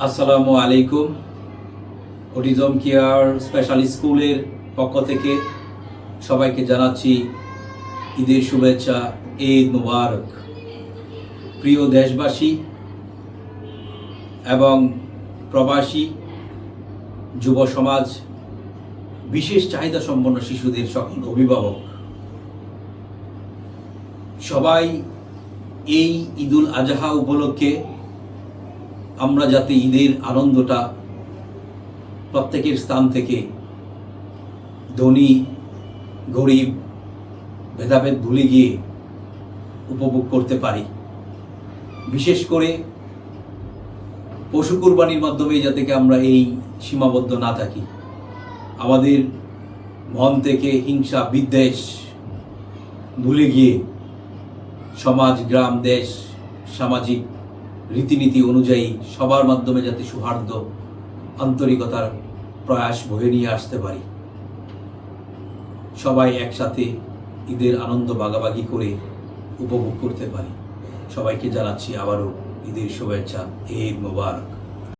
আসসালামু আলাইকুম। Autism care special স্কুলের পক্ষ থেকে সবাইকে জানাচ্ছি ঈদের শুভেচ্ছা, ঈদ মুবারক। প্রিয় দেশবাসী এবং প্রবাসী যুব সমাজ, বিশেষ চাহিদা সম্পন্ন শিশুদের সকল অভিভাবক, সবাই এই ঈদুল আজহা উপলক্ষে আমরা যাতে ঈদের আনন্দটা প্রত্যেকের স্থান থেকে ধনী গরিব ভেদাভেদ ভুলে গিয়ে উপভোগ করতে পারি। বিশেষ করে পশু কুরবানির মাধ্যমে যাতে আমরা এই সীমাবদ্ধ না থাকি, আমাদের মন থেকে হিংসা বিদ্বেষ ভুলে গিয়ে সমাজ, গ্রাম, দেশ, সামাজিক রীতিনীতি অনুযায়ী সবার মাধ্যমে যাতে সৌহার্দ্য, আন্তরিকতার প্রয়াস বয়ে নিয়ে আসতে পারি, সবাই একসাথে ঈদের আনন্দ ভাগাভাগি করে উপভোগ করতে পারি। সবাইকে জানাচ্ছি আবারও ঈদের শুভেচ্ছা, ঈদ মোবারক।